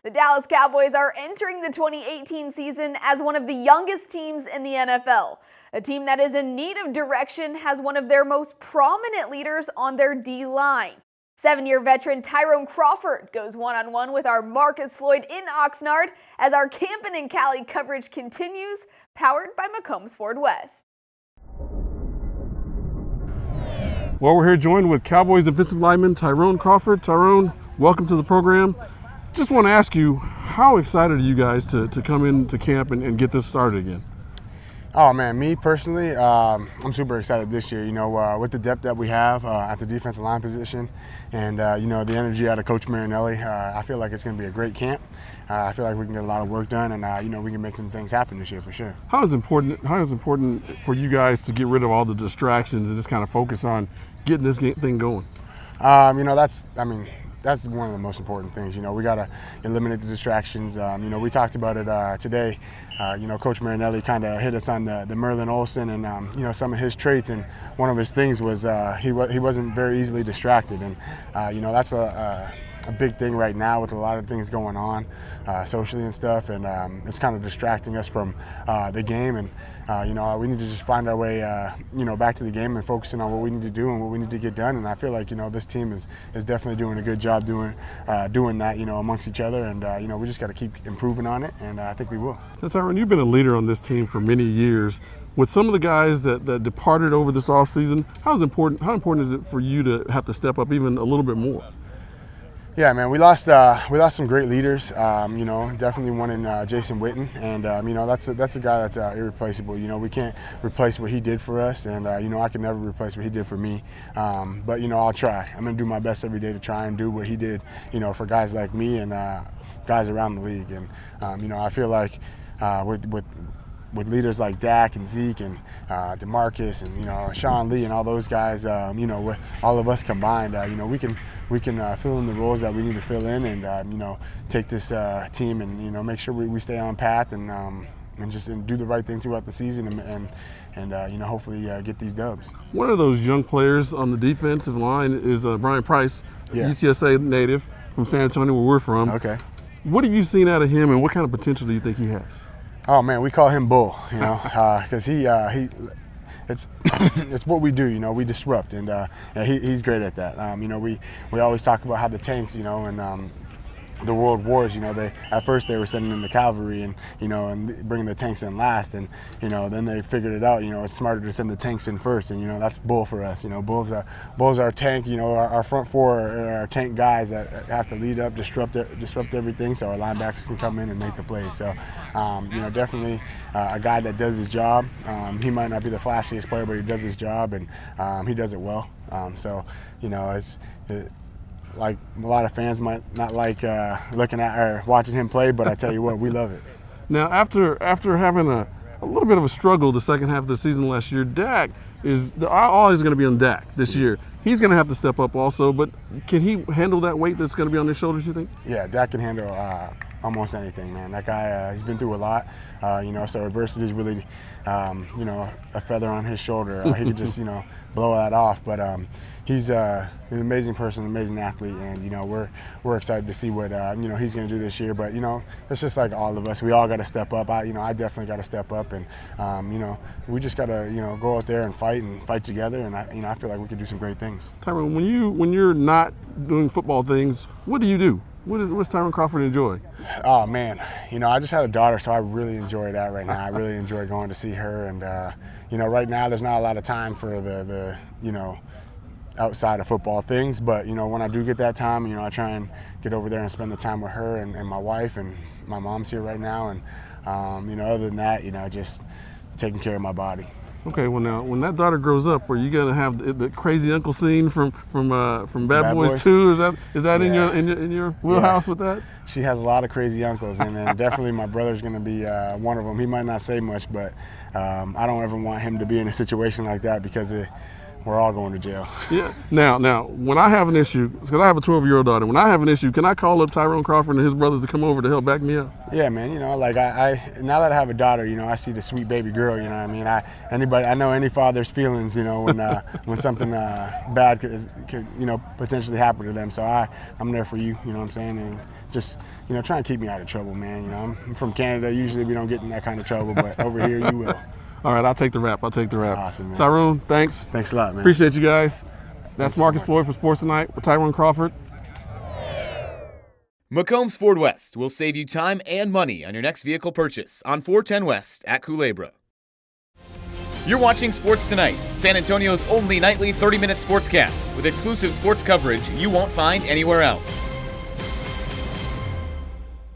The Dallas Cowboys are entering the 2018 season as one of the youngest teams in the NFL. A team that is in need of direction has one of their most prominent leaders on their D-line. 7-year veteran Tyrone Crawford goes one-on-one with our Marcus Floyd in Oxnard as our Campin' and Cali coverage continues, powered by McCombs Ford West. Well, we're here joined with Cowboys defensive lineman Tyrone Crawford. Tyrone, welcome to the program. Just want to ask you, how excited are you guys to come into camp and get this started again? Oh man, me personally, I'm super excited this year. You know, with the depth that we have at the defensive line position, and you know, the energy out of Coach Marinelli, I feel like it's going to be a great camp. I feel like we can get a lot of work done, and you know, we can make some things happen this year for sure. How is important for you guys to get rid of all the distractions and just kind of focus on getting this thing going? You know, that's one of the most important things. You know, we got to eliminate the distractions. You know, we talked about it today. You know, Coach Marinelli kind of hit us on the Merlin Olsen and, you know, some of his traits. And one of his things was he wasn't very easily distracted. And, you know, that's a big thing right now with a lot of things going on socially and stuff. And it's kind of distracting us from the game. And, you know, we need to just find our way, you know, back to the game and focusing on what we need to do and what we need to get done. And I feel like, you know, this team is definitely doing a good job doing that, you know, amongst each other. And, you know, we just got to keep improving on it, and I think we will. Now, Tyrone, you've been a leader on this team for many years. With some of the guys that departed over this offseason, how important is it for you to have to step up even a little bit more? Yeah, man, we lost some great leaders. You know, definitely one in Jason Witten, and you know, that's a guy that's irreplaceable. You know, we can't replace what he did for us, and you know, I can never replace what he did for me. But you know, I'll try. I'm gonna do my best every day to try and do what he did. You know, for guys like me and guys around the league. And you know, I feel like with leaders like Dak and Zeke and DeMarcus and, you know, Sean Lee and all those guys, you know, with all of us combined, you know, we can fill in the roles that we need to fill in, and you know, take this team and, you know, make sure we stay on path and just do the right thing throughout the season and you know, hopefully get these dubs. One of those young players on the defensive line is Brian Price, UTSA native from San Antonio, where we're from. Okay. What have you seen out of him, and what kind of potential do you think he has? Oh man, we call him Bull, you know, because it's what we do, you know. We disrupt, and he's great at that. You know, we always talk about how the tanks, you know, and the world wars, you know, at first they were sending in the cavalry and, you know, and bringing the tanks in last, and, you know, then they figured it out, you know, it's smarter to send the tanks in first, and, you know, that's Bull for us. You know, Bull's our tank. You know, our front four are our tank guys that have to lead up, disrupt everything, so our linebackers can come in and make the plays. So, you know, definitely a guy that does his job. He might not be the flashiest player, but he does his job, and he does it well. So, you know, like a lot of fans might not like looking at or watching him play, but I tell you what, we love it. Now, after having a little bit of a struggle the second half of the season last year, Dak is always going to be on Dak this year. He's going to have to step up also, but can he handle that weight that's going to be on his shoulders, you think? Yeah, Dak can handle almost anything, man. That guy, he's been through a lot, you know, so adversity is really, you know, a feather on his shoulder. He could just, you know, blow that off, but he's an amazing person, an amazing athlete, and, you know, we're excited to see what, you know, he's going to do this year. But, you know, it's just like all of us. We all got to step up. You know, I definitely got to step up, and, you know, we just got to, you know, go out there and fight together, and, you know, I feel like we can do some great things. Tyrone, when you're not doing football things, what do you do? What's Tyrone Crawford enjoy? Oh man, you know, I just had a daughter, so I really enjoy that right now. I really enjoy going to see her, and you know, right now there's not a lot of time for the you know, outside of football things, but you know, when I do get that time, you know, I try and get over there and spend the time with her and my wife, and my mom's here right now, and you know, other than that, you know, just taking care of my body. Okay, well now, when that daughter grows up, are you gonna have the crazy uncle scene from Bad Boys 2? Is that in your wheelhouse with that? She has a lot of crazy uncles, and then definitely my brother's gonna be one of them. He might not say much, but I don't ever want him to be in a situation like that, because we're all going to jail. Yeah. Now, when I have an issue, because I have a 12-year-old daughter, when I have an issue, can I call up Tyrone Crawford and his brothers to come over to help back me up? Yeah, man. You know, like I now that I have a daughter, you know, I see the sweet baby girl. You know what I mean? I know any father's feelings. You know, when something bad could, you know, potentially happen to them. So I'm there for you. You know what I'm saying? And just try and keep me out of trouble, man. I'm from Canada. Usually we don't get in that kind of trouble, but over here you will. All right, I'll take the rap. Awesome, man. Tyrone, thanks. Thanks a lot, man. Appreciate you guys. That's Marcus Floyd for Sports2Nite with Tyrone Crawford. McCombs Ford West will save you time and money on your next vehicle purchase on 410 West at Culebra. You're watching Sports2Nite, San Antonio's only nightly 30-minute sportscast with exclusive sports coverage you won't find anywhere else.